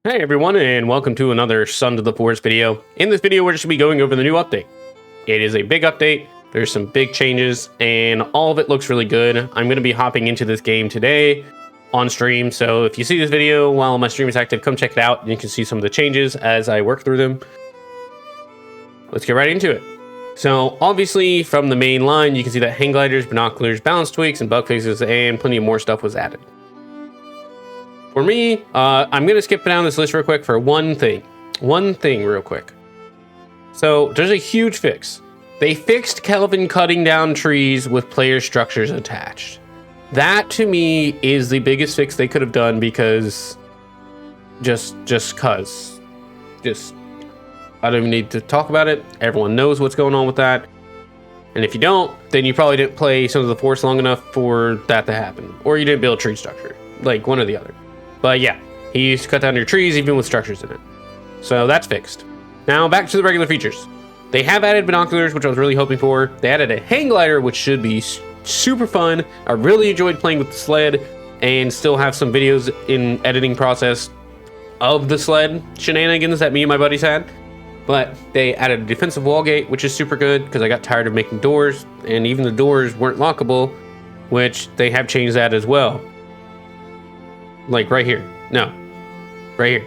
Hey everyone, and welcome to another Son to the Forest video. In this video, we're just going to be going over the new update. It is a big update, there's some big changes, and all of it looks really good. I'm going to be hopping into this game today on stream, so if you see this video while my stream is active, come check it out, and you can see some of the changes as I work through them. Let's get right into it. So obviously, from the main line, you can see that hang gliders, binoculars, balance tweaks, and bug fixes, and plenty of more stuff was added. For me, I'm going to skip down this list real quick for one thing real quick. So there's a huge fix. They fixed Kelvin cutting down trees with player structures attached. That to me is the biggest fix they could have done because just I don't even need to talk about it. Everyone knows what's going on with that. And if you don't, then you probably didn't play Sons of the Forest long enough for that to happen. Or you didn't build tree structure, like one or the other. But yeah, he used to cut down your trees even with structures in it. So that's fixed. Now back to the regular features. They have added binoculars, which I was really hoping for. They added a hang glider, which should be super fun. I really enjoyed playing with the sled and still have some videos in editing process of the sled shenanigans that me and my buddies had. But they added a defensive wall gate, which is super good because I got tired of making doors, and even the doors weren't lockable, which they have changed that as well. Like right here. No. Right here.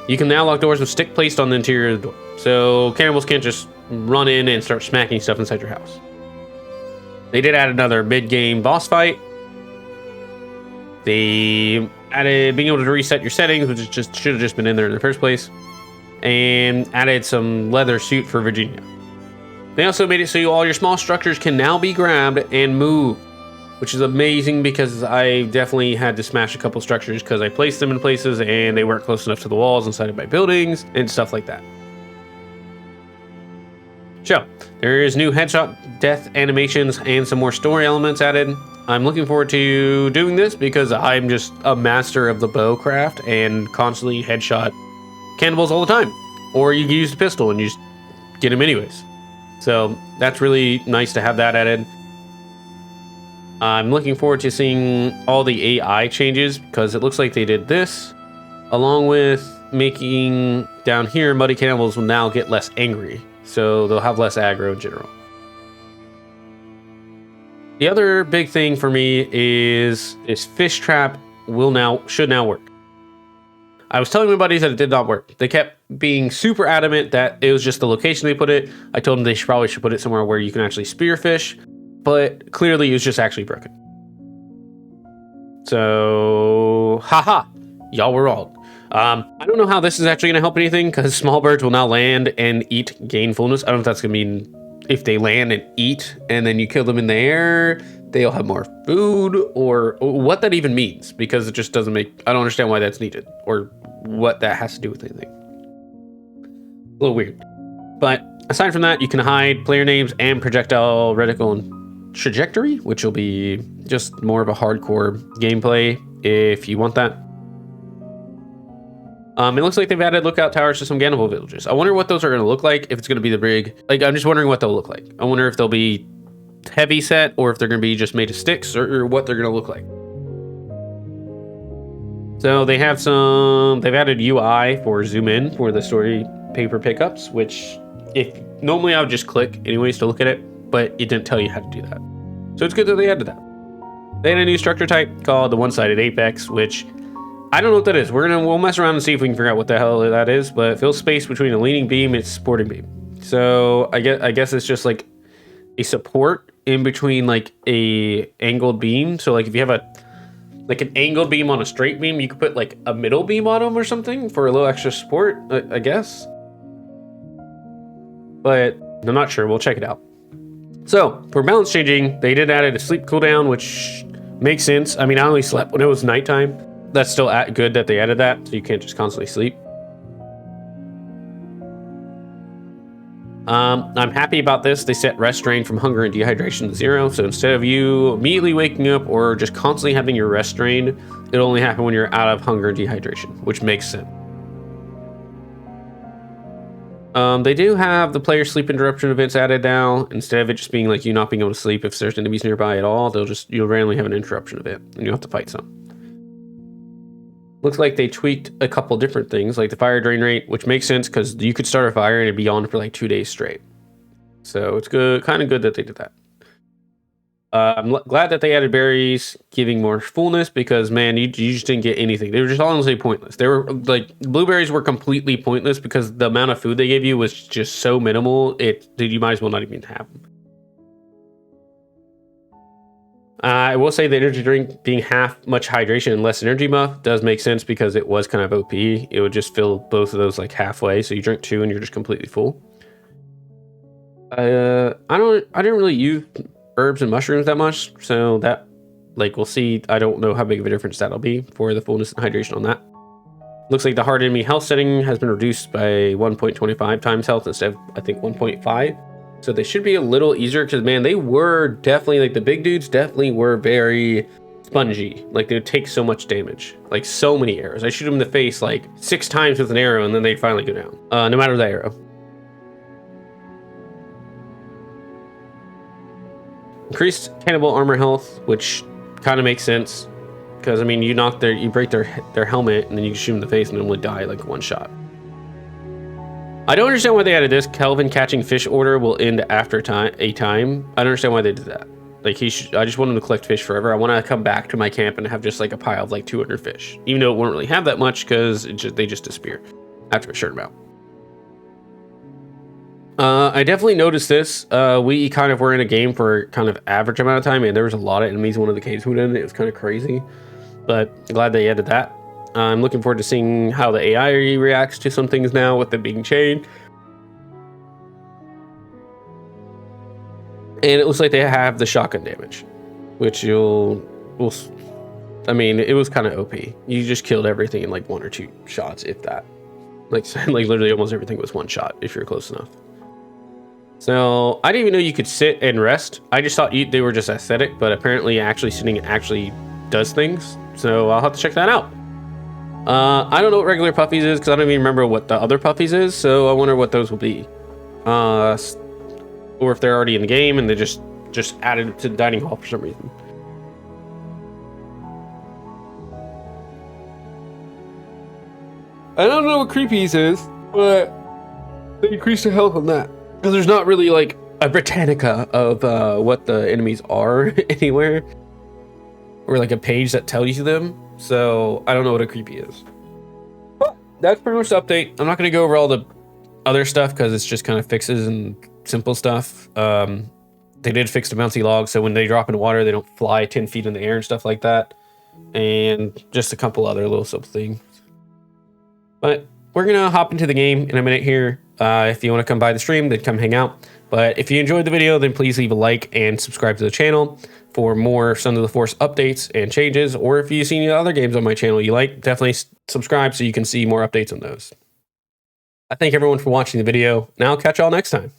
You can now lock doors with stick placed on the interior of the door. So cannibals can't just run in and start smacking stuff inside your house. They did add another mid-game boss fight. They added being able to reset your settings, which should have just been in there in the first place. And added some leather suit for Virginia. They also made it so all your small structures can now be grabbed and moved, which is amazing because I definitely had to smash a couple structures because I placed them in places and they weren't close enough to the walls inside of my buildings and stuff like that. So, there is new headshot death animations and some more story elements added. I'm looking forward to doing this because I'm just a master of the bow craft and constantly headshot cannibals all the time. Or you can use the pistol and you just get them anyways. So, that's really nice to have that added. I'm looking forward to seeing all the AI changes because it looks like they did this along with making down here muddy cannibals will now get less angry, so they'll have less aggro in general. The other big thing for me is this fish trap should now work. I was telling my buddies that it did not work. They kept being super adamant that it was just the location they put it. I told them they probably should put it somewhere where you can actually spear fish. But clearly it was just actually broken. So, haha, y'all were wrong. I don't know how this is actually going to help anything because small birds will now land and eat gainfulness. I don't know if that's going to mean if they land and eat and then you kill them in the air, they'll have more food or what that even means because it just doesn't make, I don't understand why that's needed or what that has to do with anything. A little weird. But aside from that, you can hide player names and projectile reticle and trajectory, which will be just more of a hardcore gameplay if you want that. It looks like they've added lookout towers to some cannibal villages. I wonder what those are going to look like, if it's going to be the brig. Like, I'm just wondering what they'll look like. I wonder if they'll be heavy set or if they're going to be just made of sticks or what they're going to look like. So they've added UI for zoom in for the story paper pickups, which if normally I would just click anyways to look at it, but it didn't tell you how to do that. So it's good that they added that. They had a new structure type called the one-sided apex, which I don't know what that is. We'll mess around and see if we can figure out what the hell that is, but it fills space between a leaning beam and its supporting beam. So I guess it's just like a support in between like a angled beam. So like if you have an angled beam on a straight beam, you could put like a middle beam on them or something for a little extra support, I guess. But I'm not sure. We'll check it out. So, for balance changing, they did add a sleep cooldown, which makes sense. I mean, I only slept when it was nighttime. That's still good that they added that, so you can't just constantly sleep. I'm happy about this. They set rest drain from hunger and dehydration to 0. So instead of you immediately waking up or just constantly having your rest drained, it'll only happen when you're out of hunger and dehydration, which makes sense. They do have the player sleep interruption events added now. Instead of it just being like you not being able to sleep if there's enemies nearby at all, you'll randomly have an interruption event and you'll have to fight some. Looks like they tweaked a couple different things, like the fire drain rate, which makes sense because you could start a fire and it'd be on for like 2 days straight. So it's good, kind of good that they did that. I'm glad that they added berries, giving more fullness, because man, you just didn't get anything. They were just honestly pointless. They were like, blueberries were completely pointless because the amount of food they gave you was just so minimal. You might as well not even have them. I will say the energy drink being half much hydration and less energy buff does make sense because it was kind of OP. It would just fill both of those like halfway. So you drink 2 and you're just completely full. I didn't really use herbs and mushrooms that much, so that, like, we'll see. I don't know how big of a difference that'll be for the fullness and hydration on that. Looks like the hard enemy health setting has been reduced by 1.25 times health instead of, I think, 1.5. So they should be a little easier because, man, they were definitely, like, the big dudes definitely were very spongy. Like, they would take so much damage, like so many arrows. I shoot them in the face like 6 times with an arrow and then they'd finally go down, no matter the arrow. Increased cannibal armor health, which kind of makes sense because, I mean, you break their helmet and then you shoot them in the face and they only die like 1 shot. I don't understand why they added this. Kelvin catching fish order will end after a time. I don't understand why they did that. Like, I just want him to collect fish forever. I want to come back to my camp and have just like a pile of like 200 fish, even though it won't really have that much because they just disappear after a certain amount. I definitely noticed this. We kind of were in a game for kind of average amount of time, and there was a lot of enemies in one of the caves we went in. It was kind of crazy, but I'm glad they added that. I'm looking forward to seeing how the AI reacts to some things now with them being chained. And it looks like they have the shotgun damage, which I mean, it was kind of OP. You just killed everything in like 1 or 2 shots, if that. Like literally almost everything was 1 shot if you're close enough. So I didn't even know you could sit and rest. I just thought they were just aesthetic, but apparently actually sitting actually does things. So I'll have to check that out. I don't know what regular puffies is because I don't even remember what the other puffies is. So I wonder what those will be. Or if they're already in the game and they just added it to the dining hall for some reason. I don't know what creepies is, but they increased the health on that. Because there's not really like a Britannica of what the enemies are anywhere. Or like a page that tells you them. So I don't know what a creepy is. But that's pretty much the update. I'm not going to go over all the other stuff because it's just kind of fixes and simple stuff. They did fix the bouncy logs, so when they drop in water, they don't fly 10 feet in the air and stuff like that. And just a couple other little simple things. But we're going to hop into the game in a minute here. If you want to come by the stream, then come hang out. But if you enjoyed the video, then please leave a like and subscribe to the channel for more Sons of the Forest updates and changes. Or if you've seen other games on my channel you like, definitely subscribe so you can see more updates on those. I thank everyone for watching the video, and I'll catch y'all next time.